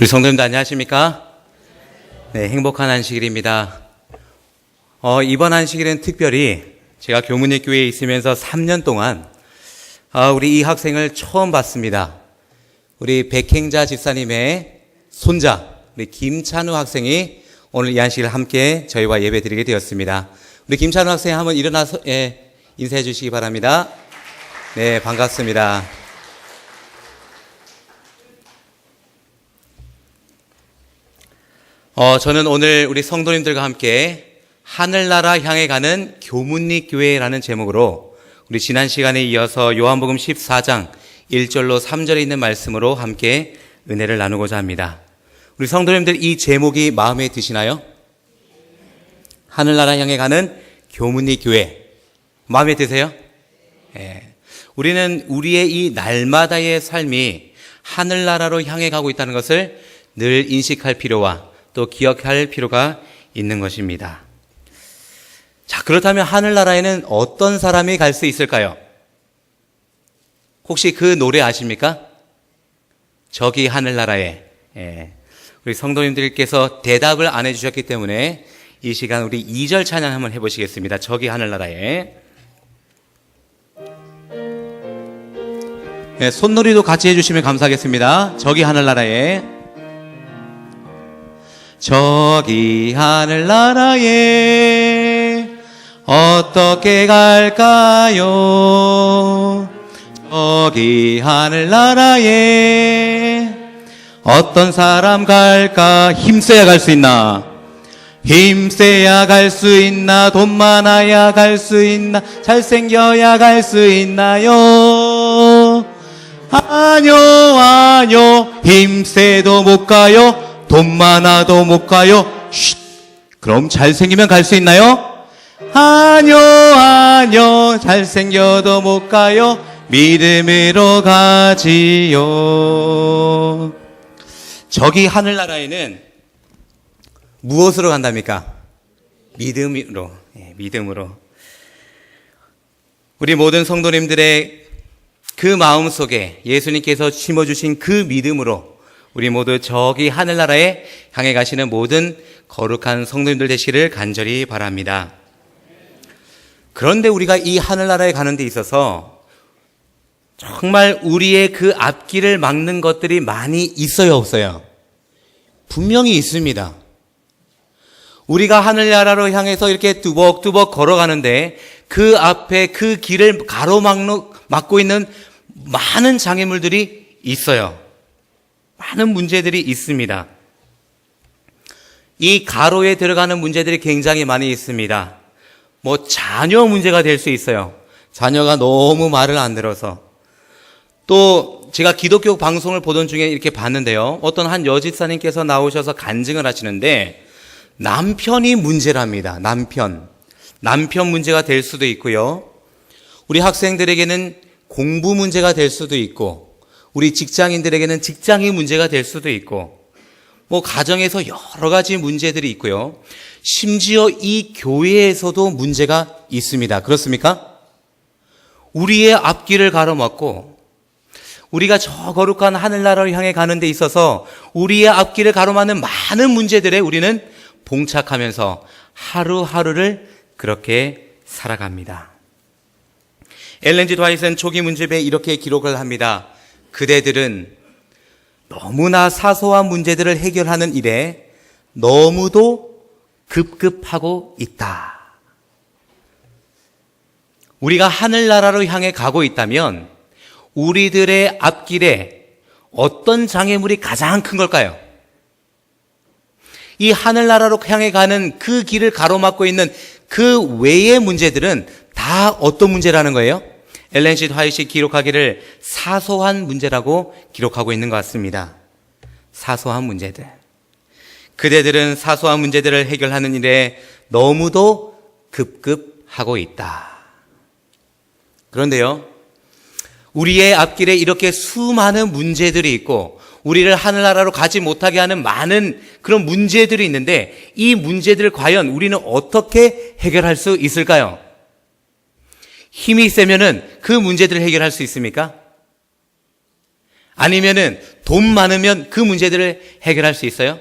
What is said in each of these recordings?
우리 성도님들 안녕하십니까? 네, 행복한 안식일입니다. 이번 안식일은 특별히 제가 교문일 교회에 있으면서 3년 동안 우리 이 학생을 처음 봤습니다. 우리 백행자 집사님의 손자 우리 김찬우 학생이 오늘 이 안식일을 함께 저희와 예배드리게 되었습니다. 우리 김찬우 학생 한번 일어나서 인사해 주시기 바랍니다. 네, 반갑습니다. 저는 오늘 우리 성도님들과 함께 하늘나라 향해 가는 교문리 교회라는 제목으로 우리 지난 시간에 이어서 요한복음 14장 1절로 3절에 있는 말씀으로 함께 은혜를 나누고자 합니다. 우리 성도님들 이 제목이 마음에 드시나요? 하늘나라 향해 가는 교문리 교회 마음에 드세요? 네. 우리는 우리의 이 날마다의 삶이 하늘나라로 향해 가고 있다는 것을 늘 인식할 필요와 또 기억할 필요가 있는 것입니다. 자, 그렇다면 하늘나라에는 어떤 사람이 갈 수 있을까요? 혹시 그 노래 아십니까? 저기 하늘나라에. 우리 성도님들께서 대답을 안 해주셨기 때문에 이 시간 우리 2절 찬양 한번 해보시겠습니다. 저기 하늘나라에. 네, 손놀이도 같이 해주시면 감사하겠습니다. 저기 하늘나라에. 저기 하늘나라에 어떻게 갈까요? 저기 하늘나라에 어떤 사람 갈까? 힘써야 갈 수 있나? 힘써야 갈 수 있나? 돈 많아야 갈 수 있나? 잘생겨야 갈 수 있나요? 아뇨 힘세도 못 가요. 돈 많아도 못 가요. 쉿. 그럼 잘생기면 갈 수 있나요? 아뇨 잘생겨도 못 가요. 믿음으로 가지요. 저기 하늘나라에는 무엇으로 간답니까? 믿음으로. 믿음으로. 우리 모든 성도님들의 그 마음 속에 예수님께서 심어주신 그 믿음으로 우리 모두 저기 하늘나라에 향해 가시는 모든 거룩한 성도님들 되시기를 간절히 바랍니다. 그런데 우리가 이 하늘나라에 가는 데 있어서 정말 우리의 그 앞길을 막는 것들이 많이 있어요, 없어요? 분명히 있습니다. 우리가 하늘나라로 향해서 이렇게 뚜벅뚜벅 걸어가는데 그 앞에 그 길을 가로막고 있는 많은 장애물들이 있어요. 많은 문제들이 있습니다. 이 가로에 들어가는 문제들이 굉장히 많이 있습니다. 자녀 문제가 될 수 있어요. 자녀가 너무 말을 안 들어서. 또 제가 기독교 방송을 보던 중에 이렇게 봤는데요. 어떤 한 여집사님께서 나오셔서 간증을 하시는데 남편이 문제랍니다. 남편 문제가 될 수도 있고요. 우리 학생들에게는 공부 문제가 될 수도 있고 우리 직장인들에게는 직장이 문제가 될 수도 있고 가정에서 여러 가지 문제들이 있고요. 심지어 이 교회에서도 문제가 있습니다. 그렇습니까? 우리의 앞길을 가로막고 우리가 저 거룩한 하늘나라를 향해 가는 데 있어서 우리의 앞길을 가로막는 많은 문제들에 우리는 봉착하면서 하루하루를 그렇게 살아갑니다. 엘렌 G 화이트는 초기 문집에 이렇게 기록을 합니다. 그대들은 너무나 사소한 문제들을 해결하는 일에 너무도 급급하고 있다. 우리가 하늘나라로 향해 가고 있다면 우리들의 앞길에 어떤 장애물이 가장 큰 걸까요? 이 하늘나라로 향해 가는 그 길을 가로막고 있는 그 외의 문제들은 다 어떤 문제라는 거예요? 엘렌 G 화이트가 기록하기를 사소한 문제라고 기록하고 있는 것 같습니다. 사소한 문제들. 그대들은 사소한 문제들을 해결하는 일에 너무도 급급하고 있다. 그런데요, 우리의 앞길에 이렇게 수많은 문제들이 있고 우리를 하늘나라로 가지 못하게 하는 많은 그런 문제들이 있는데 이 문제들을 과연 우리는 어떻게 해결할 수 있을까요? 힘이 세면은 그 문제들을 해결할 수 있습니까? 아니면은 돈 많으면 그 문제들을 해결할 수 있어요?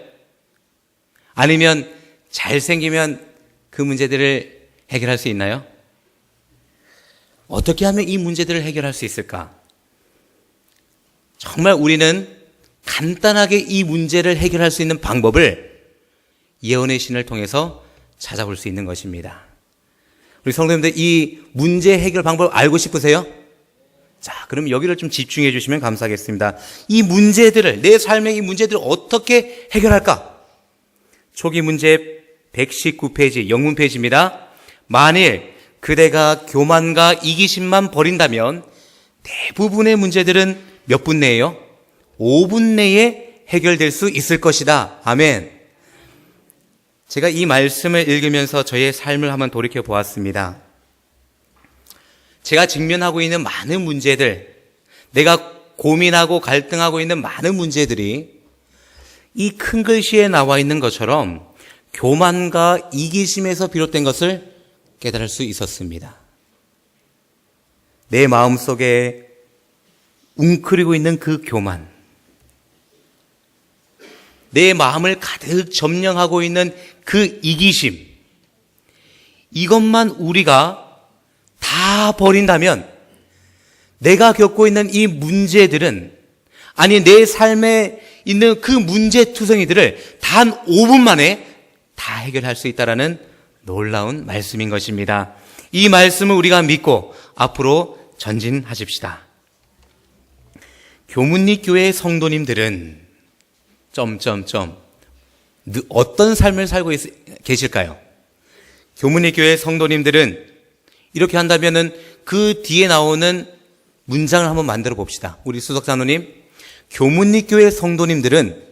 아니면 잘생기면 그 문제들을 해결할 수 있나요? 어떻게 하면 이 문제들을 해결할 수 있을까? 정말 우리는 간단하게 이 문제를 해결할 수 있는 방법을 예언의 신을 통해서 찾아볼 수 있는 것입니다. 우리 성도님들, 이 문제 해결 방법 알고 싶으세요? 자, 그럼 여기를 좀 집중해 주시면 감사하겠습니다. 이 문제들을, 내 삶의 이 문제들을 어떻게 해결할까? 초기 문제 119페이지, 영문 페이지입니다. 만일 그대가 교만과 이기심만 버린다면 대부분의 문제들은 몇 분 내에요? 5분 내에 해결될 수 있을 것이다. 아멘. 제가 이 말씀을 읽으면서 저의 삶을 한번 돌이켜 보았습니다. 제가 직면하고 있는 많은 문제들, 내가 고민하고 갈등하고 있는 많은 문제들이 이 큰 글씨에 나와 있는 것처럼 교만과 이기심에서 비롯된 것을 깨달을 수 있었습니다. 내 마음속에 웅크리고 있는 그 교만, 내 마음을 가득 점령하고 있는 그 이기심, 이것만 우리가 다 버린다면 내가 겪고 있는 이 문제들은, 아니 내 삶에 있는 그 문제투성이들을 단 5분 만에 다 해결할 수 있다는 놀라운 말씀인 것입니다. 이 말씀을 우리가 믿고 앞으로 전진하십시다. 교문리 교회의 성도님들은 어떤 삶을 살고 계실까요? 교문리 교회의 성도님들은 이렇게 한다면은 그 뒤에 나오는 문장을 한번 만들어 봅시다. 우리 수석장로님, 교문리 교회 성도님들은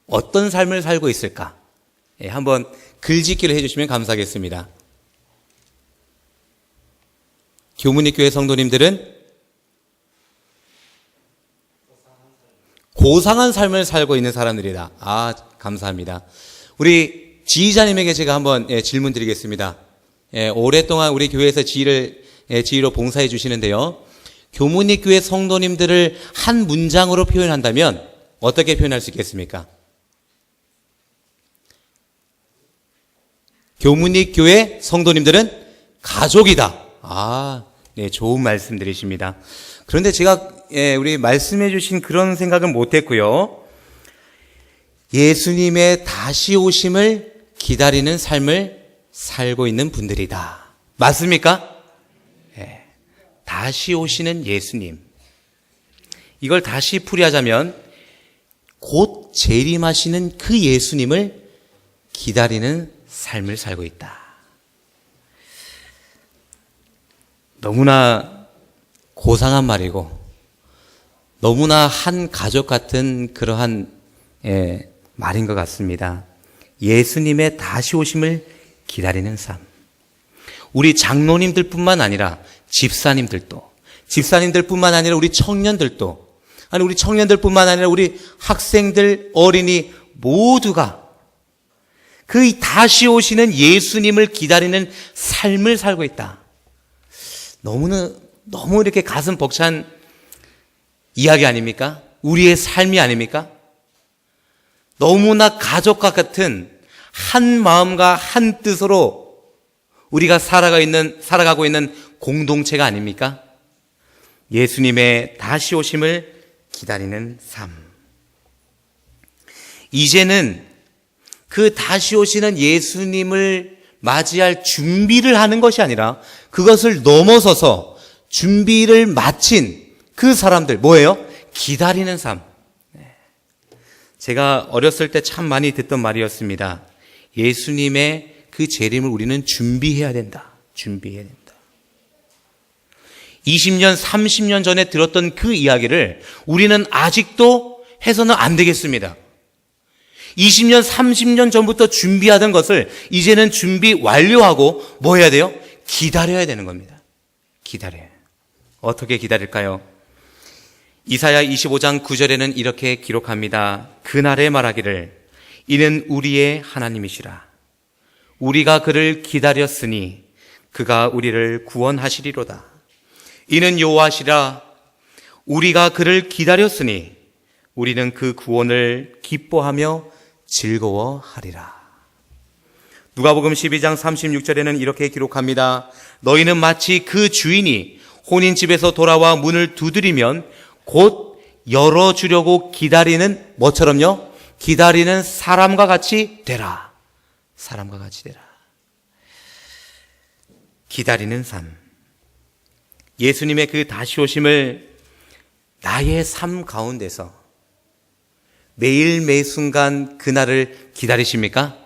어떤 삶을 살고 있을까? 예, 한번 글짓기를 해주시면 감사하겠습니다. 교문리 교회 성도님들은 고상한 삶을 살고 있는 사람들이다. 아, 감사합니다. 우리 지휘자님에게 제가 한번 질문 드리겠습니다. 오랫동안 우리 교회에서 지휘로 봉사해 주시는데요. 교문리 교회 성도님들을 한 문장으로 표현한다면 어떻게 표현할 수 있겠습니까? 교문리 교회 성도님들은 가족이다. 아, 네, 좋은 말씀들이십니다. 그런데 제가 우리 말씀해 주신 그런 생각은 못했고요. 예수님의 다시 오심을 기다리는 삶을 살고 있는 분들이다. 맞습니까? 네. 다시 오시는 예수님. 이걸 다시 풀이하자면 곧 재림하시는 그 예수님을 기다리는 삶을 살고 있다. 너무나 고상한 말이고 너무나 한 가족 같은 그러한 말인 것 같습니다. 예수님의 다시 오심을 기다리는 삶. 우리 장로님들뿐만 아니라 집사님들뿐만 아니라 우리 청년들도, 아니 우리 청년들뿐만 아니라 우리 학생들, 어린이 모두가 그 다시 오시는 예수님을 기다리는 삶을 살고 있다. 너무 이렇게 가슴 벅찬 이야기 아닙니까? 우리의 삶이 아닙니까? 너무나 가족과 같은 한 마음과 한 뜻으로 우리가 살아가고 있는 공동체가 아닙니까? 예수님의 다시 오심을 기다리는 삶. 이제는 그 다시 오시는 예수님을 맞이할 준비를 하는 것이 아니라 그것을 넘어서서 준비를 마친 그 사람들, 뭐예요? 기다리는 삶. 제가 어렸을 때 참 많이 듣던 말이었습니다. 예수님의 그 재림을 우리는 준비해야 된다. 준비해야 된다. 20년, 30년 전에 들었던 그 이야기를 우리는 아직도 해서는 안 되겠습니다. 20년, 30년 전부터 준비하던 것을 이제는 준비 완료하고 뭐 해야 돼요? 기다려야 되는 겁니다. 기다려요. 어떻게 기다릴까요? 이사야 25장 9절에는 이렇게 기록합니다. 그날에 말하기를 이는 우리의 하나님이시라. 우리가 그를 기다렸으니 그가 우리를 구원하시리로다. 이는 여호와시라. 우리가 그를 기다렸으니 우리는 그 구원을 기뻐하며 즐거워하리라. 누가복음 12장 36절에는 이렇게 기록합니다. 너희는 마치 그 주인이 혼인집에서 돌아와 문을 두드리면 곧 열어주려고 기다리는 뭐처럼요? 기다리는 사람과 같이 되라. 사람과 같이 되라. 기다리는 삶. 예수님의 그 다시 오심을 나의 삶 가운데서 매일 매 순간 그날을 기다리십니까?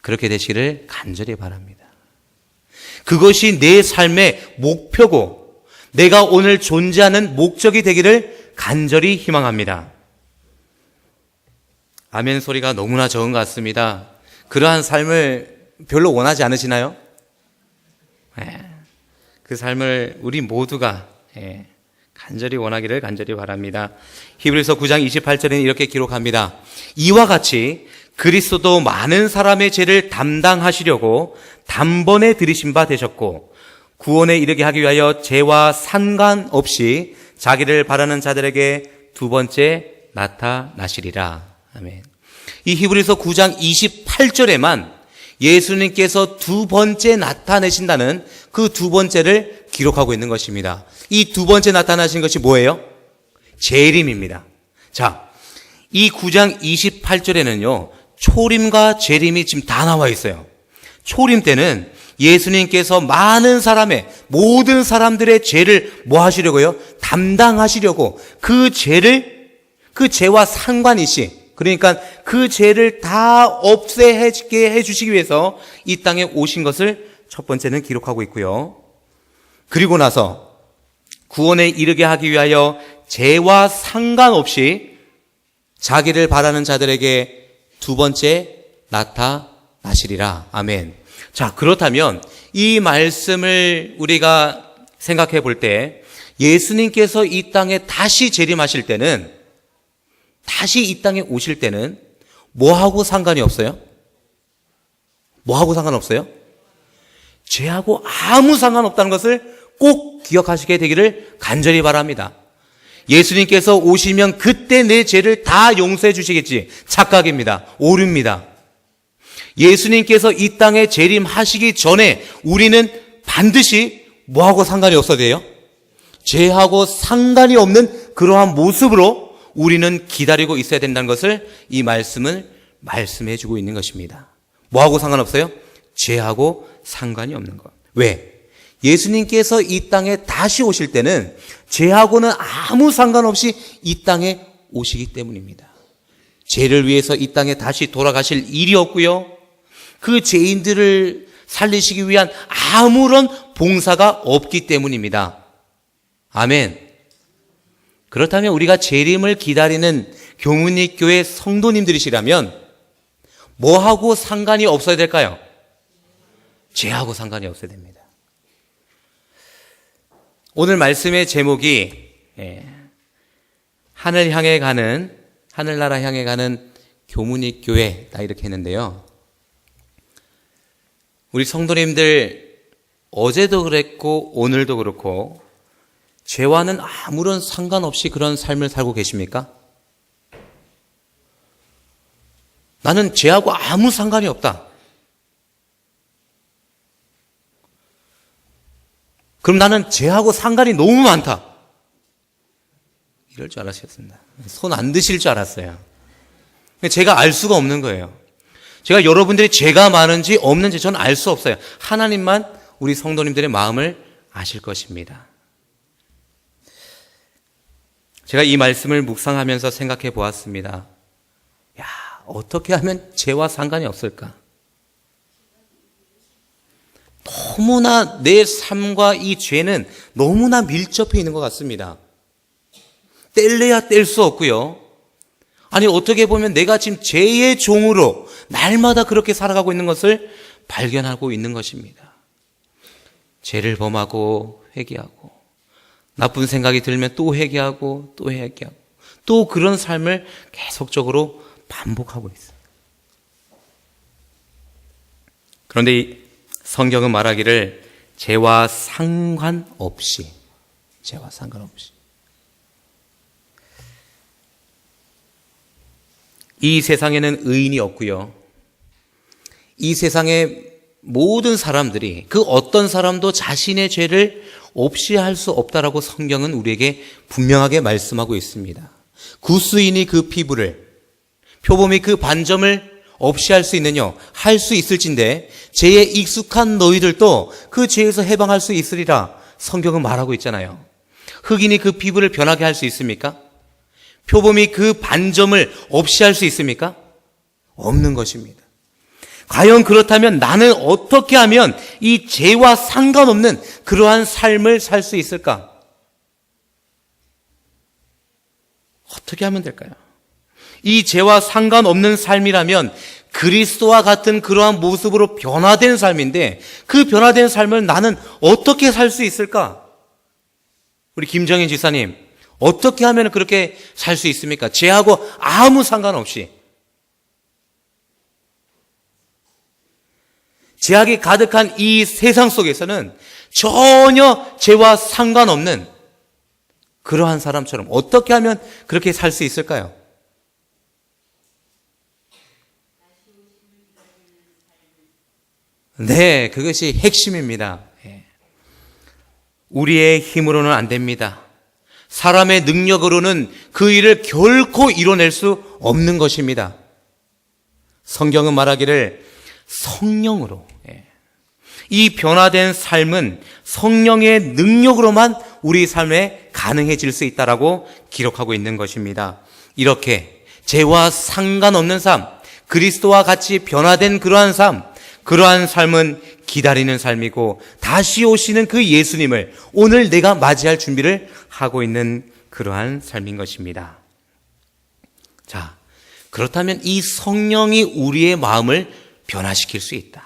그렇게 되시기를 간절히 바랍니다. 그것이 내 삶의 목표고 내가 오늘 존재하는 목적이 되기를 간절히 희망합니다. 아멘 소리가 너무나 적은 것 같습니다. 그러한 삶을 별로 원하지 않으시나요? 그 삶을 우리 모두가 간절히 원하기를 간절히 바랍니다. 히브리서 9장 28절에는 이렇게 기록합니다. 이와 같이 그리스도도 많은 사람의 죄를 담당하시려고 단번에 들이신 바 되셨고 구원에 이르게 하기 위하여 죄와 상관없이 자기를 바라는 자들에게 두 번째 나타나시리라. 아멘. 이 히브리서 9장 28절에만 예수님께서 두 번째 나타내신다는 그 두 번째를 기록하고 있는 것입니다. 이 두 번째 나타나신 것이 뭐예요? 재림입니다. 자, 이 9장 28절에는요, 초림과 재림이 지금 다 나와 있어요. 초림 때는 예수님께서 많은 사람의, 모든 사람들의 죄를 뭐 하시려고요? 담당하시려고 그 죄와 상관이시, 그러니까 그 죄를 다 없애게 해주시기 위해서 이 땅에 오신 것을 첫 번째는 기록하고 있고요. 그리고 나서 구원에 이르게 하기 위하여 죄와 상관없이 자기를 바라는 자들에게 두 번째 나타나시리라. 아멘. 자, 그렇다면 이 말씀을 우리가 생각해 볼 때 예수님께서 이 땅에 다시 재림하실 때는, 다시 이 땅에 오실 때는 뭐하고 상관이 없어요? 뭐하고 상관없어요? 죄하고 아무 상관없다는 것을 꼭 기억하시게 되기를 간절히 바랍니다. 예수님께서 오시면 그때 내 죄를 다 용서해 주시겠지. 착각입니다. 오류입니다. 예수님께서 이 땅에 재림하시기 전에 우리는 반드시 뭐하고 상관이 없어야 돼요? 죄하고 상관이 없는 그러한 모습으로 우리는 기다리고 있어야 된다는 것을 이 말씀은 말씀해 주고 있는 것입니다. 뭐하고 상관없어요? 죄하고 상관이 없는 것. 왜? 예수님께서 이 땅에 다시 오실 때는 죄하고는 아무 상관없이 이 땅에 오시기 때문입니다. 죄를 위해서 이 땅에 다시 돌아가실 일이 없고요. 그 죄인들을 살리시기 위한 아무런 봉사가 없기 때문입니다. 아멘. 그렇다면 우리가 재림을 기다리는 교문리교회 성도님들이시라면 뭐하고 상관이 없어야 될까요? 죄하고 상관이 없어야 됩니다. 오늘 말씀의 제목이 하늘나라 향해 가는 교문리교회다 이렇게 했는데요. 우리 성도님들 어제도 그랬고 오늘도 그렇고 죄와는 아무런 상관없이 그런 삶을 살고 계십니까? 나는 죄하고 아무 상관이 없다. 그럼 나는 죄하고 상관이 너무 많다. 이럴 줄 알았습니다. 손 안 드실 줄 알았어요. 제가 알 수가 없는 거예요. 제가 여러분들이 죄가 많은지 없는지 저는 알 수 없어요. 하나님만 우리 성도님들의 마음을 아실 것입니다. 제가 이 말씀을 묵상하면서 생각해 보았습니다. 야, 어떻게 하면 죄와 상관이 없을까? 너무나 내 삶과 이 죄는 너무나 밀접해 있는 것 같습니다. 뗄래야 뗄 수 없고요. 아니, 어떻게 보면 내가 지금 죄의 종으로 날마다 그렇게 살아가고 있는 것을 발견하고 있는 것입니다. 죄를 범하고 회개하고 나쁜 생각이 들면 또 회개하고 또 회개하고 또 그런 삶을 계속적으로 반복하고 있어요. 그런데 성경은 말하기를 죄와 상관없이 이 세상에는 의인이 없고요. 이 세상의 모든 사람들이 그 어떤 사람도 자신의 죄를 없이 할 수 없다라고 성경은 우리에게 분명하게 말씀하고 있습니다. 구스인이 그 피부를, 표범이 그 반점을 없이 할 수 있느냐? 할 수 있을진데 죄에 익숙한 너희들도 그 죄에서 해방할 수 있으리라 성경은 말하고 있잖아요. 흑인이 그 피부를 변하게 할 수 있습니까? 표범이 그 반점을 없이 할 수 있습니까? 없는 것입니다. 과연 그렇다면 나는 어떻게 하면 이 죄와 상관없는 그러한 삶을 살 수 있을까? 어떻게 하면 될까요? 이 죄와 상관없는 삶이라면 그리스도와 같은 그러한 모습으로 변화된 삶인데 그 변화된 삶을 나는 어떻게 살 수 있을까? 우리 김정인 지사님, 어떻게 하면 그렇게 살 수 있습니까? 죄하고 아무 상관없이. 죄악이 가득한 이 세상 속에서는 전혀 죄와 상관없는 그러한 사람처럼 어떻게 하면 그렇게 살 수 있을까요? 네, 그것이 핵심입니다. 우리의 힘으로는 안 됩니다. 사람의 능력으로는 그 일을 결코 이뤄낼 수 없는 것입니다. 성경은 말하기를 성령으로, 이 변화된 삶은 성령의 능력으로만 우리 삶에 가능해질 수 있다라고 기록하고 있는 것입니다. 이렇게 죄와 상관없는 삶, 그리스도와 같이 변화된 그러한 삶, 그러한 삶은 기다리는 삶이고 다시 오시는 그 예수님을 오늘 내가 맞이할 준비를 하고 있는 그러한 삶인 것입니다. 자, 그렇다면 이 성령이 우리의 마음을 변화시킬 수 있다.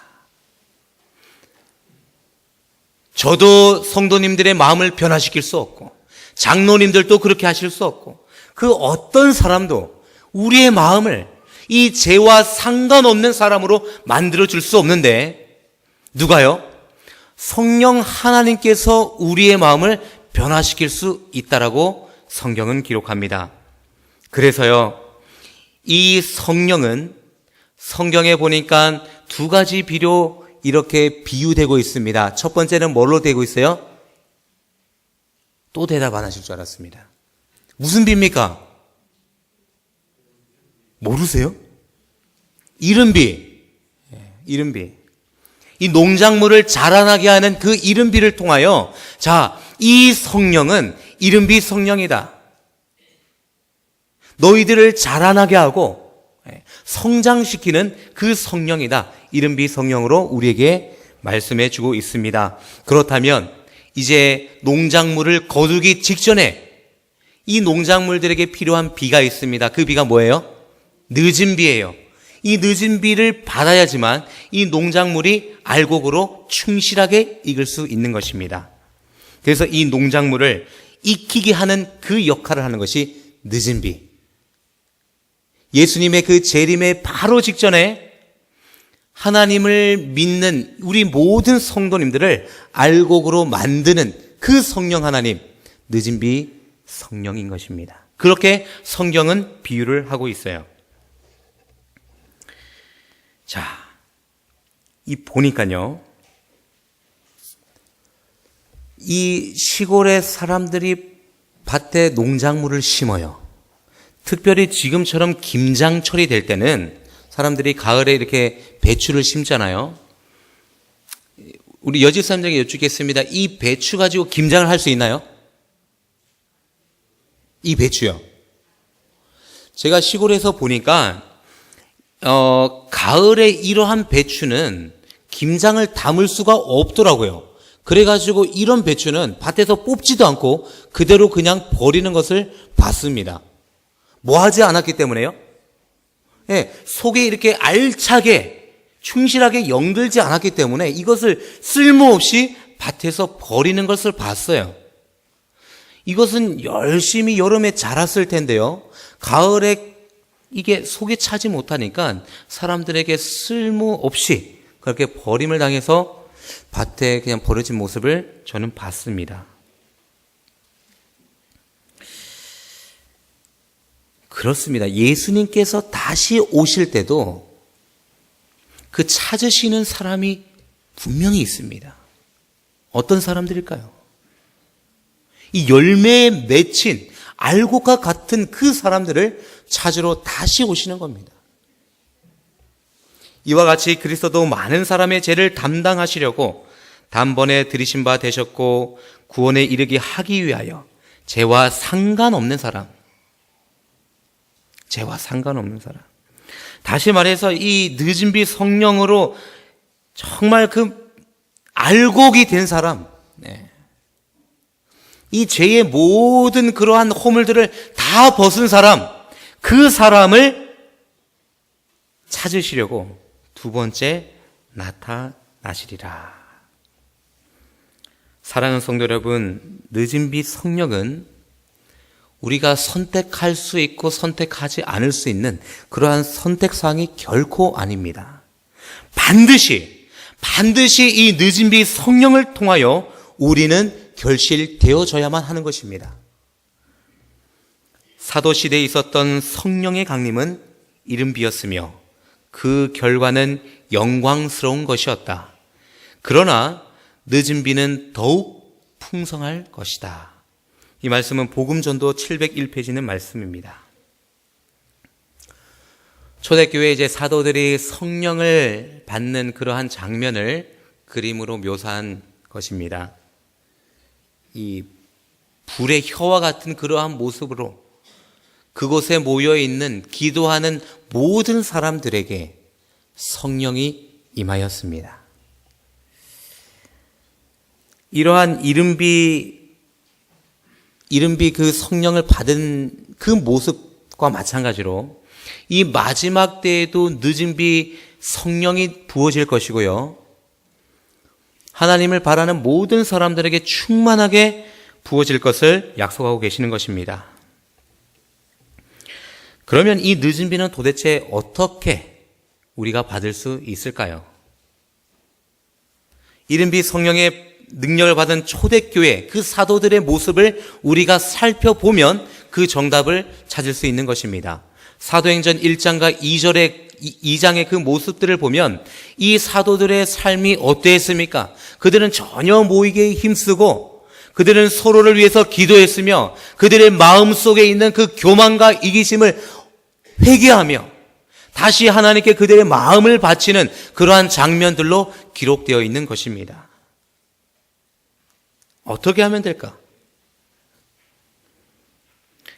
저도 성도님들의 마음을 변화시킬 수 없고 장로님들도 그렇게 하실 수 없고 그 어떤 사람도 우리의 마음을 이 죄와 상관없는 사람으로 만들어줄 수 없는데 누가요? 성령 하나님께서 우리의 마음을 변화시킬 수 있다라고 성경은 기록합니다. 그래서요, 이 성령은 성경에 보니까 두 가지 비로 이렇게 비유되고 있습니다. 첫 번째는 뭘로 되고 있어요? 또 대답 안 하실 줄 알았습니다. 무슨 비입니까? 모르세요? 이른비. 이른비. 이 농작물을 자라나게 하는 그 이른비를 통하여 자, 이 성령은 이른비 성령이다. 너희들을 자라나게 하고 성장시키는 그 성령이다. 이른비 성령으로 우리에게 말씀해 주고 있습니다. 그렇다면 이제 농작물을 거두기 직전에 이 농작물들에게 필요한 비가 있습니다. 그 비가 뭐예요? 늦은 비예요. 이 늦은 비를 받아야지만 이 농작물이 알곡으로 충실하게 익을 수 있는 것입니다. 그래서 이 농작물을 익히게 하는 그 역할을 하는 것이 늦은 비. 예수님의 그 재림의 바로 직전에 하나님을 믿는 우리 모든 성도님들을 알곡으로 만드는 그 성령 하나님, 늦은 비 성령인 것입니다. 그렇게 성경은 비유를 하고 있어요. 자, 이 보니까요, 이 시골의 사람들이 밭에 농작물을 심어요. 특별히 지금처럼 김장철이 될 때는 사람들이 가을에 이렇게 배추를 심잖아요. 우리 여집사님에게 여쭙겠습니다. 이 배추 가지고 김장을 할 수 있나요? 이 배추요. 제가 시골에서 보니까 가을에 이러한 배추는 김장을 담을 수가 없더라고요. 그래가지고 이런 배추는 밭에서 뽑지도 않고 그대로 그냥 버리는 것을 봤습니다. 뭐 하지 않았기 때문에요? 예, 속에 이렇게 알차게 충실하게 영들지 않았기 때문에 이것을 쓸모없이 밭에서 버리는 것을 봤어요. 이것은 열심히 여름에 자랐을 텐데요. 가을에 이게 속에 차지 못하니까 사람들에게 쓸모없이 그렇게 버림을 당해서 밭에 그냥 버려진 모습을 저는 봤습니다. 그렇습니다. 예수님께서 다시 오실 때도 그 찾으시는 사람이 분명히 있습니다. 어떤 사람들일까요? 이 열매에 맺힌 알곡과 같은 그 사람들을 찾으러 다시 오시는 겁니다. 이와 같이 그리스도도 많은 사람의 죄를 담당하시려고 단번에 들이신 바 되셨고 구원에 이르게 하기 위하여 죄와 상관없는 사람, 다시 말해서 이 늦은 비 성령으로 정말 그 알곡이 된 사람, 이 죄의 모든 그러한 허물들을 다 벗은 사람, 그 사람을 찾으시려고 두 번째 나타나시리라. 사랑하는 성도 여러분, 늦은 비 성령은 우리가 선택할 수 있고 선택하지 않을 수 있는 그러한 선택사항이 결코 아닙니다. 반드시 이 늦은 비 성령을 통하여 우리는 결실되어져야만 하는 것입니다. 사도시대에 있었던 성령의 강림은 이른 비였으며 그 결과는 영광스러운 것이었다. 그러나 늦은 비는 더욱 풍성할 것이다. 이 말씀은 복음전도 701페이지는 말씀입니다. 초대교회 이제 사도들이 성령을 받는 그러한 장면을 그림으로 묘사한 것입니다. 이 불의 혀와 같은 그러한 모습으로 그곳에 모여 있는 기도하는 모든 사람들에게 성령이 임하였습니다. 이러한 이른비 그 성령을 받은 그 모습과 마찬가지로 이 마지막 때에도 늦은 비 성령이 부어질 것이고요. 하나님을 바라는 모든 사람들에게 충만하게 부어질 것을 약속하고 계시는 것입니다. 그러면 이 늦은 비는 도대체 어떻게 우리가 받을 수 있을까요? 이른 비 성령의 능력을 받은 초대교회 그 사도들의 모습을 우리가 살펴보면 그 정답을 찾을 수 있는 것입니다. 사도행전 1장과 2장의 그 모습들을 보면 이 사도들의 삶이 어땠습니까? 그들은 전혀 모이기에 힘쓰고 그들은 서로를 위해서 기도했으며 그들의 마음속에 있는 그 교만과 이기심을 회개하며 다시 하나님께 그들의 마음을 바치는 그러한 장면들로 기록되어 있는 것입니다. 어떻게 하면 될까?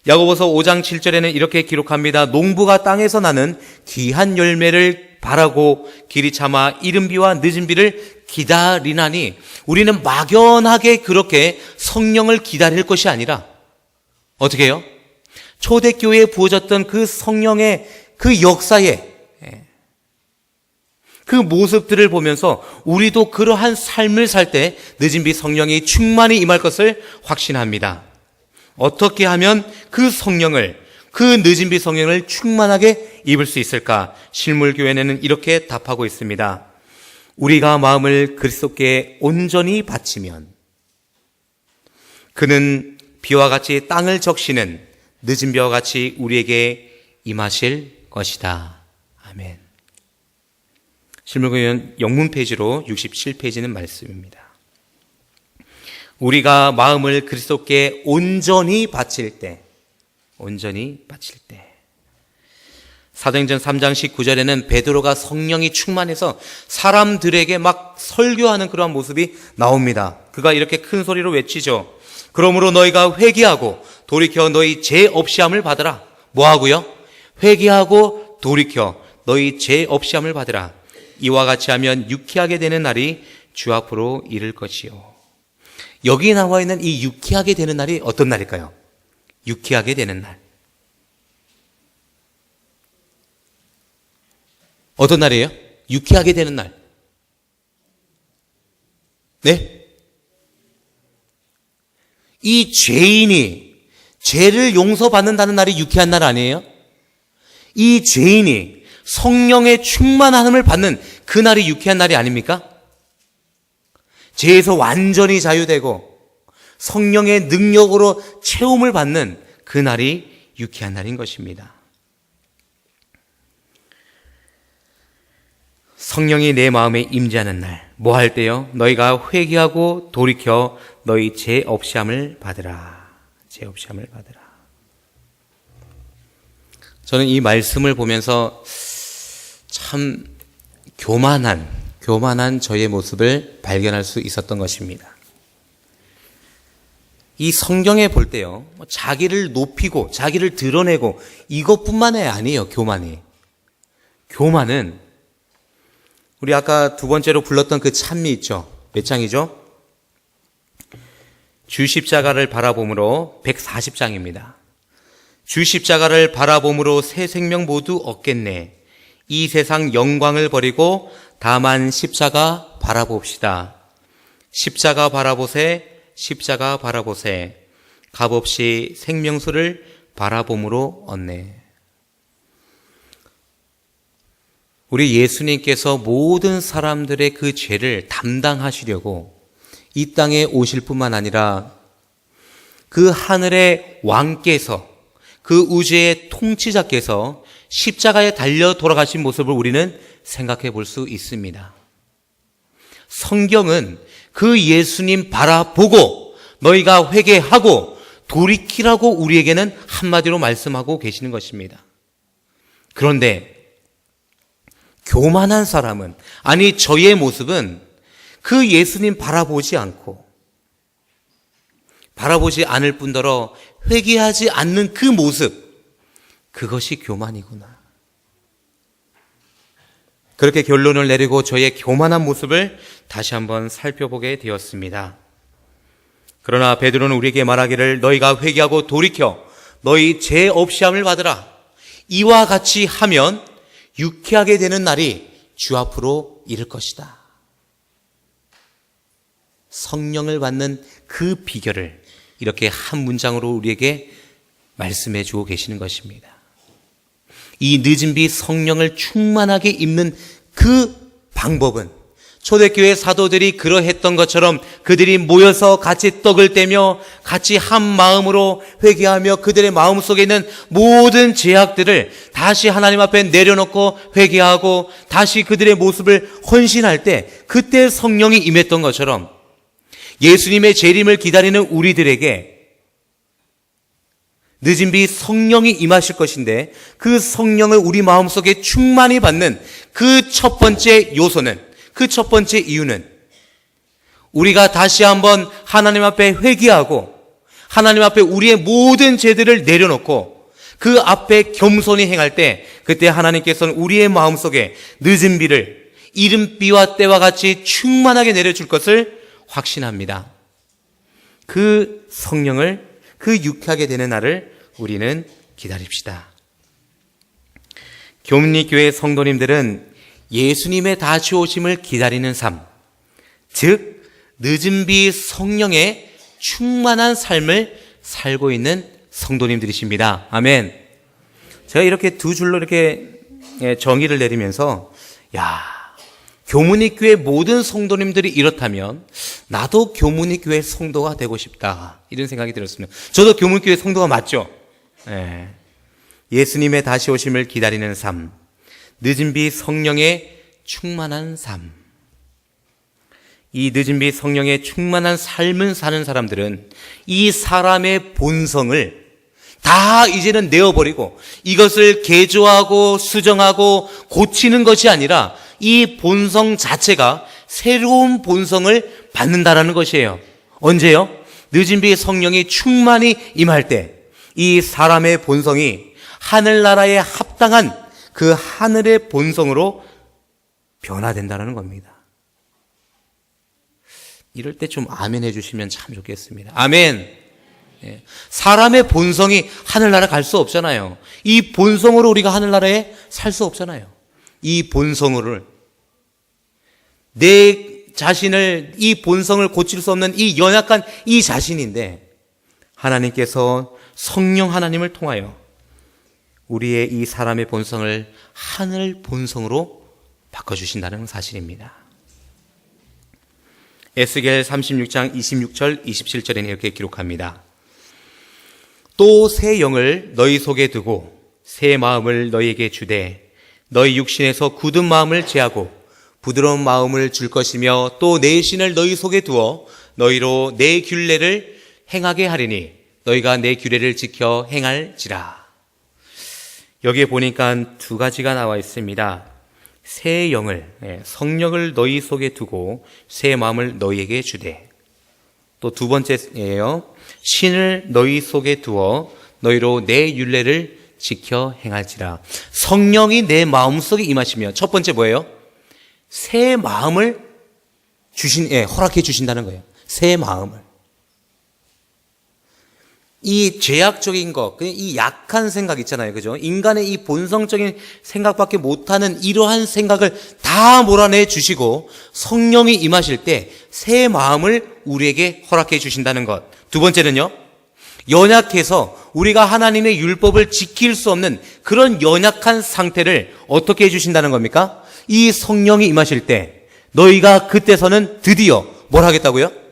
야고보서 5장 7절에는 이렇게 기록합니다. 농부가 땅에서 나는 귀한 열매를 바라고 길이 참아 이른 비와 늦은 비를 기다리나니 우리는 막연하게 그렇게 성령을 기다릴 것이 아니라 어떻게 해요? 초대교회에 부어졌던 그 성령의 그 역사에 그 모습들을 보면서 우리도 그러한 삶을 살 때 늦은 비 성령이 충만히 임할 것을 확신합니다. 어떻게 하면 그 성령을, 그 늦은 비 성령을 충만하게 입을 수 있을까? 실물교회는 이렇게 답하고 있습니다. 우리가 마음을 그리스도께 온전히 바치면 그는 비와 같이 땅을 적시는 늦은 비와 같이 우리에게 임하실 것이다. 아멘. 실물교회는 영문 페이지로 67페이지는 말씀입니다. 우리가 마음을 그리스도께 온전히 바칠 때 사도행전 3장 19절에는 베드로가 성령이 충만해서 사람들에게 막 설교하는 그러한 모습이 나옵니다. 그가 이렇게 큰 소리로 외치죠. 그러므로 너희가 회개하고 돌이켜 너희 죄 없이함을 받으라. 뭐하고요? 회개하고 돌이켜 너희 죄 없이함을 받으라. 이와 같이 하면 유쾌하게 되는 날이 주 앞으로 이를 것이요. 여기 나와 있는 이 유쾌하게 되는 날이 어떤 날일까요? 유쾌하게 되는 날. 어떤 날이에요? 유쾌하게 되는 날. 네? 이 죄인이 죄를 용서받는다는 날이 유쾌한 날 아니에요? 이 죄인이 성령의 충만함을 받는 그 날이 유쾌한 날이 아닙니까? 죄에서 완전히 자유되고 성령의 능력으로 채움을 받는 그 날이 유쾌한 날인 것입니다. 성령이 내 마음에 임재하는 날, 뭐 할 때요? 너희가 회개하고 돌이켜 너희 죄 없이 함을 받으라. 죄 없이 함을 받으라. 저는 이 말씀을 보면서 참 교만한 저의 모습을 발견할 수 있었던 것입니다. 이 성경에 볼 때요, 자기를 높이고 자기를 드러내고 이것뿐만이 아니에요. 교만은 우리 아까 두 번째로 불렀던 그 찬미 있죠. 몇 장이죠? 주 십자가를 바라봄으로 140장입니다. 주 십자가를 바라봄으로 새 생명 모두 얻겠네. 이 세상 영광을 버리고 다만 십자가 바라봅시다. 십자가 바라보세, 십자가 바라보세. 값없이 생명수를 바라봄으로 얻네. 우리 예수님께서 모든 사람들의 그 죄를 담당하시려고 이 땅에 오실 뿐만 아니라 그 하늘의 왕께서, 그 우주의 통치자께서 십자가에 달려 돌아가신 모습을 우리는 생각해 볼 수 있습니다. 성경은 그 예수님 바라보고 너희가 회개하고 돌이키라고 우리에게는 한마디로 말씀하고 계시는 것입니다. 그런데 교만한 사람은, 아니 저의 모습은 그 예수님 바라보지 않을 뿐더러 회개하지 않는 그 모습, 그것이 교만이구나. 그렇게 결론을 내리고 저의 교만한 모습을 다시 한번 살펴보게 되었습니다. 그러나 베드로는 우리에게 말하기를 너희가 회개하고 돌이켜 너희 죄 없이 함을 받으라. 이와 같이 하면 유쾌하게 되는 날이 주 앞으로 이를 것이다. 성령을 받는 그 비결을 이렇게 한 문장으로 우리에게 말씀해 주고 계시는 것입니다. 이 늦은 비 성령을 충만하게 입는 그 방법은 초대교회 사도들이 그러했던 것처럼 그들이 모여서 같이 떡을 떼며 같이 한 마음으로 회개하며 그들의 마음속에 있는 모든 죄악들을 다시 하나님 앞에 내려놓고 회개하고 다시 그들의 모습을 헌신할 때 그때 성령이 임했던 것처럼 예수님의 재림을 기다리는 우리들에게 늦은 비 성령이 임하실 것인데 그 성령을 우리 마음속에 충만히 받는 그 첫 번째 요소는, 그 첫 번째 이유는 우리가 다시 한번 하나님 앞에 회개하고 하나님 앞에 우리의 모든 죄들을 내려놓고 그 앞에 겸손히 행할 때 그때 하나님께서는 우리의 마음속에 늦은 비를 이른 비와 때와 같이 충만하게 내려줄 것을 확신합니다. 그 성령을, 그 유쾌하게 되는 날을 우리는 기다립시다. 교문리교회 성도님들은 예수님의 다시 오심을 기다리는 삶, 즉 늦은 비 성령의 충만한 삶을 살고 있는 성도님들이십니다. 아멘. 제가 이렇게 두 줄로 이렇게 정의를 내리면서 교문리교회 모든 성도님들이 이렇다면 나도 교문리교회 성도가 되고 싶다, 이런 생각이 들었습니다. 저도 교문리교회 성도가 맞죠? 네. 예수님의 다시 오심을 기다리는 삶, 늦은 비 성령의 충만한 삶. 이 늦은 비 성령의 충만한 삶을 사는 사람들은 이 사람의 본성을 다 이제는 내어버리고 이것을 개조하고 수정하고 고치는 것이 아니라 이 본성 자체가 새로운 본성을 받는다라는 것이에요. 언제요? 늦은 비 성령이 충만히 임할 때 이 사람의 본성이 하늘나라에 합당한 그 하늘의 본성으로 변화된다는 겁니다. 이럴 때 좀 아멘 해주시면 참 좋겠습니다. 아멘. 사람의 본성이 하늘나라 갈 수 없잖아요. 이 본성으로 우리가 하늘나라에 살 수 없잖아요. 이 본성을, 내 자신을, 이 본성을 고칠 수 없는 이 연약한 이 자신인데 하나님께서 성령 하나님을 통하여 우리의 이 사람의 본성을 하늘 본성으로 바꿔주신다는 사실입니다. 에스겔 36장 26절 27절에는 이렇게 기록합니다. 또 새 영을 너희 속에 두고 새 마음을 너희에게 주되 너희 육신에서 굳은 마음을 제하고 부드러운 마음을 줄 것이며 또 내 신을 너희 속에 두어 너희로 내 규례를 행하게 하리니 너희가 내 규례를 지켜 행할지라. 여기에 보니까 두 가지가 나와 있습니다. 새 영을, 성령을 너희 속에 두고 새 마음을 너희에게 주되, 또 두 번째예요. 신을 너희 속에 두어 너희로 내 율례를 지켜 행할지라. 성령이 내 마음속에 임하시며, 첫 번째 뭐예요? 새 마음을 허락해 주신다는 거예요. 새 마음을. 이 죄악적인 것, 이 약한 생각 있잖아요. 그죠? 인간의 이 본성적인 생각밖에 못하는 이러한 생각을 다 몰아내 주시고 성령이 임하실 때 새 마음을 우리에게 허락해 주신다는 것. 두 번째는요, 연약해서 우리가 하나님의 율법을 지킬 수 없는 그런 연약한 상태를 어떻게 해주신다는 겁니까? 이 성령이 임하실 때 너희가 그때서는 드디어 뭘 하겠다고요?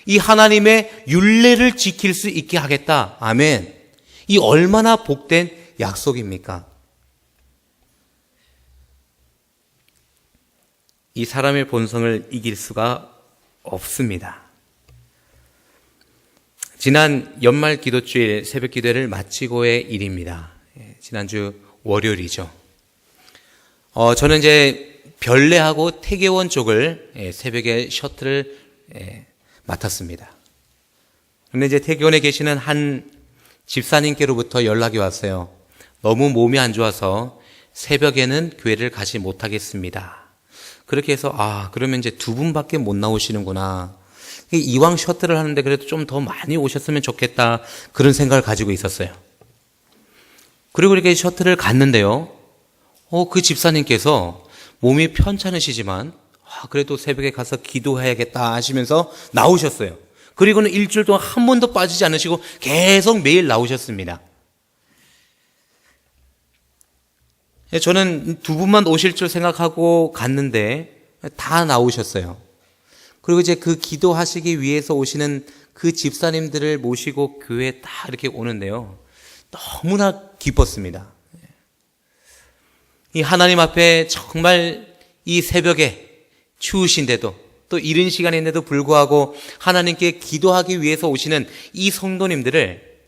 이 하나님의 율례를 지킬 수 있게 하겠다. 아멘. 이 얼마나 복된 약속입니까? 이 사람의 본성을 이길 수가 없습니다. 지난 연말 기도주일 새벽 기도를 마치고의 일입니다. 지난주 월요일이죠. 저는 이제 별내하고 태계원 쪽을 새벽에 셔틀을 맡았습니다. 그런데 이제 태계원에 계시는 한 집사님께로부터 연락이 왔어요. 너무 몸이 안 좋아서 새벽에는 교회를 가지 못하겠습니다. 그렇게 해서 그러면 이제 두 분밖에 못 나오시는구나. 이왕 셔틀을 하는데 그래도 좀 더 많이 오셨으면 좋겠다. 그런 생각을 가지고 있었어요. 그리고 이렇게 셔틀을 갔는데요. 그 집사님께서 몸이 편찮으시지만 그래도 새벽에 가서 기도해야겠다 하시면서 나오셨어요. 그리고는 일주일 동안 한 번도 빠지지 않으시고 계속 매일 나오셨습니다. 저는 두 분만 오실 줄 생각하고 갔는데 다 나오셨어요. 그리고 이제 그 기도하시기 위해서 오시는 그 집사님들을 모시고 교회에 다 이렇게 오는데요. 너무나 기뻤습니다. 이 하나님 앞에 정말 이 새벽에 추우신데도 또 이른 시간인데도 불구하고 하나님께 기도하기 위해서 오시는 이 성도님들을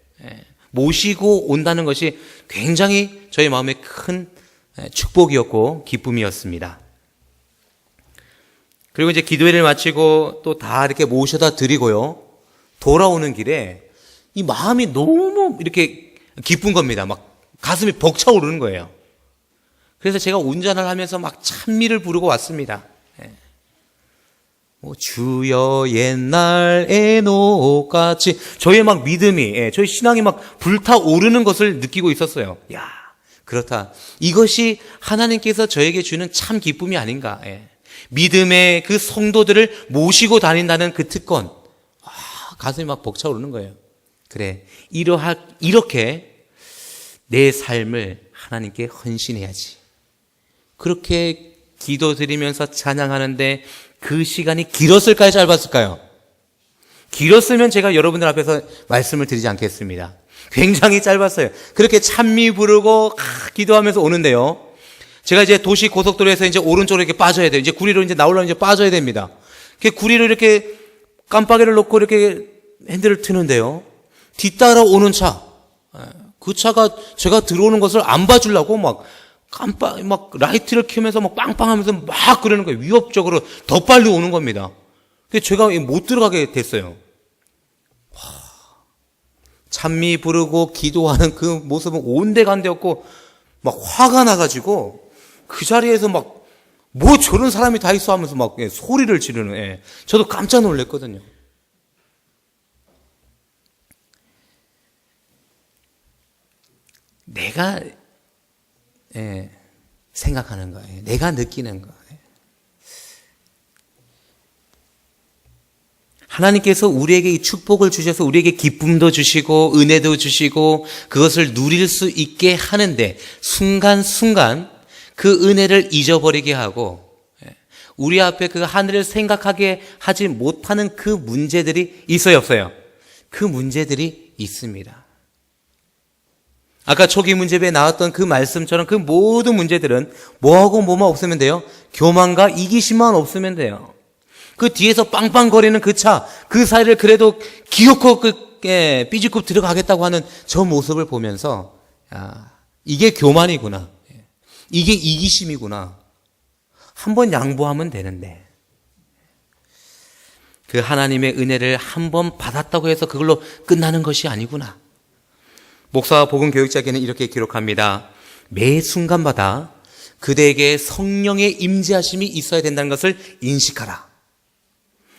모시고 온다는 것이 굉장히 저희 마음에 큰 축복이었고 기쁨이었습니다. 그리고 이제 기도회를 마치고 또 다 이렇게 모셔다 드리고요. 돌아오는 길에 이 마음이 너무 이렇게 기쁜 겁니다. 막 가슴이 벅차오르는 거예요. 그래서 제가 운전을 하면서 막 찬미를 부르고 왔습니다. 주여 옛날의 녹같이 저의 막 믿음이, 저의 신앙이 막 불타오르는 것을 느끼고 있었어요. 야, 그렇다. 이것이 하나님께서 저에게 주는 참 기쁨이 아닌가. 믿음의 그 성도들을 모시고 다닌다는 그 특권. 가슴이 막 벅차오르는 거예요. 그래, 이렇게 내 삶을 하나님께 헌신해야지. 그렇게 기도드리면서 찬양하는데 그 시간이 길었을까요, 짧았을까요? 길었으면 제가 여러분들 앞에서 말씀을 드리지 않겠습니다. 굉장히 짧았어요. 그렇게 찬미 부르고 기도하면서 오는데요. 제가 이제 도시 고속도로에서 이제 오른쪽으로 이렇게 빠져야 돼요. 이제 구리로 이제 나오려면 이제 빠져야 됩니다. 구리로 이렇게 깜빡이를 놓고 이렇게 핸들을 트는데요. 뒤따라 오는 차, 그 차가 제가 들어오는 것을 안 봐주려고 막 라이트를 켜면서 막 빵빵하면서 막 그러는 거예요. 위협적으로 더 빨리 오는 겁니다. 근데 제가 못 들어가게 됐어요. 찬미 부르고 기도하는 그 모습은 온데간데없고 막 화가 나가지고 그 자리에서 막 뭐 저런 사람이 다 있어 하면서 막 소리를 지르는, 저도 깜짝 놀랐거든요. 내가 생각하는 거예요. 내가 느끼는 거예요. 하나님께서 우리에게 이 축복을 주셔서 우리에게 기쁨도 주시고 은혜도 주시고 그것을 누릴 수 있게 하는데 순간순간 그 은혜를 잊어버리게 하고 우리 앞에 그 하늘을 생각하게 하지 못하는 그 문제들이 있어요, 없어요? 그 문제들이 있습니다. 아까 초기 문제부에 나왔던 그 말씀처럼 그 모든 문제들은 뭐하고 뭐만 없으면 돼요? 교만과 이기심만 없으면 돼요. 그 뒤에서 빵빵거리는 그 차, 그 사이를 그래도 기어코 삐지고 들어가겠다고 하는 저 모습을 보면서 이게 교만이구나. 이게 이기심이구나. 한번 양보하면 되는데 그 하나님의 은혜를 한번 받았다고 해서 그걸로 끝나는 것이 아니구나. 목사와 복음교육자에게는 이렇게 기록합니다. 매 순간마다 그대에게 성령의 임재하심이 있어야 된다는 것을 인식하라.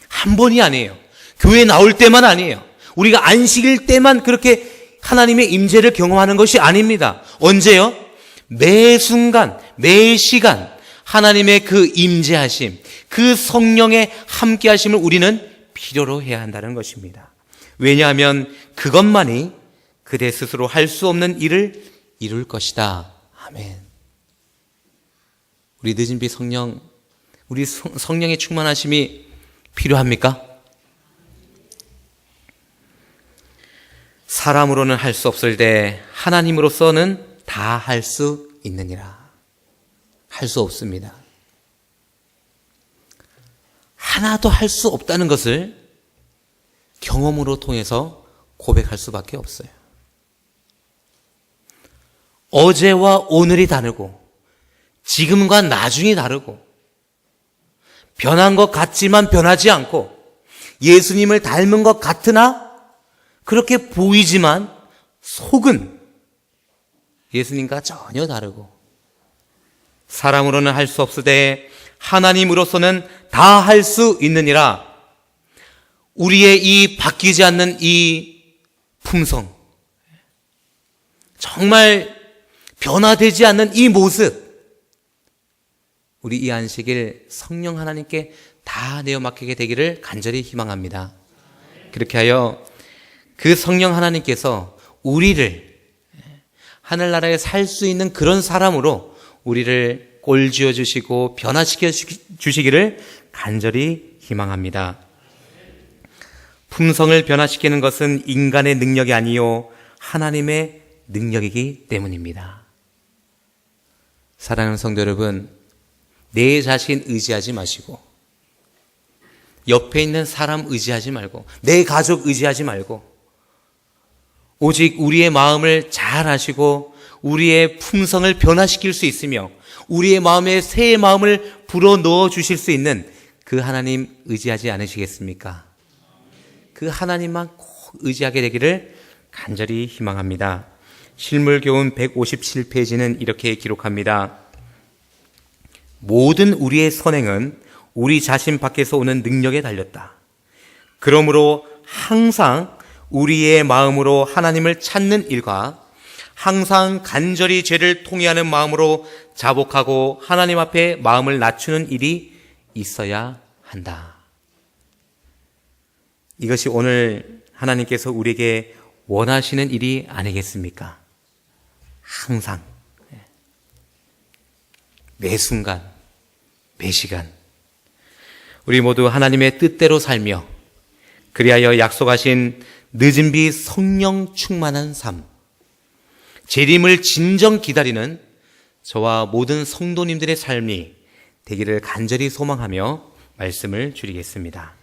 한 번이 아니에요. 교회 나올 때만 아니에요. 우리가 안식일 때만 그렇게 하나님의 임재를 경험하는 것이 아닙니다. 언제요? 매 순간, 매 시간 하나님의 그 임재하심, 그 성령의 함께하심을 우리는 필요로 해야 한다는 것입니다. 왜냐하면 그것만이 그대 스스로 할 수 없는 일을 이룰 것이다. 아멘. 우리 늦은비 성령, 우리 성령의 충만하심이 필요합니까? 사람으로는 할 수 없을 때 하나님으로서는 다 할 수 있느니라. 할 수 없습니다. 하나도 할 수 없다는 것을 경험으로 통해서 고백할 수밖에 없어요. 어제와 오늘이 다르고 지금과 나중이 다르고 변한 것 같지만 변하지 않고 예수님을 닮은 것 같으나 그렇게 보이지만 속은 예수님과 전혀 다르고 사람으로는 할 수 없을 때 하나님으로서는 다 할 수 있느니라. 우리의 이 바뀌지 않는 이 품성, 정말 변화되지 않는 이 모습, 우리 이 안식일 성령 하나님께 다 내어 맡기게 되기를 간절히 희망합니다. 그렇게 하여 그 성령 하나님께서 우리를 하늘나라에 살 수 있는 그런 사람으로 우리를 꼴지어 주시고 변화시켜 주시기를 간절히 희망합니다. 품성을 변화시키는 것은 인간의 능력이 아니요 하나님의 능력이기 때문입니다. 사랑하는 성도 여러분, 내 자신 의지하지 마시고 옆에 있는 사람 의지하지 말고 내 가족 의지하지 말고 오직 우리의 마음을 잘 아시고 우리의 품성을 변화시킬 수 있으며 우리의 마음에 새 마음을 불어넣어 주실 수 있는 그 하나님 의지하지 않으시겠습니까? 그 하나님만 꼭 의지하게 되기를 간절히 희망합니다. 실물교훈 157페이지는 이렇게 기록합니다. 모든 우리의 선행은 우리 자신 밖에서 오는 능력에 달렸다. 그러므로 항상 우리의 마음으로 하나님을 찾는 일과 항상 간절히 죄를 통회하는 마음으로 자복하고 하나님 앞에 마음을 낮추는 일이 있어야 한다. 이것이 오늘 하나님께서 우리에게 원하시는 일이 아니겠습니까? 항상, 매 순간, 매 시간 우리 모두 하나님의 뜻대로 살며 그리하여 약속하신 늦은 비 성령 충만한 삶, 재림을 진정 기다리는 저와 모든 성도님들의 삶이 되기를 간절히 소망하며 말씀을 드리겠습니다.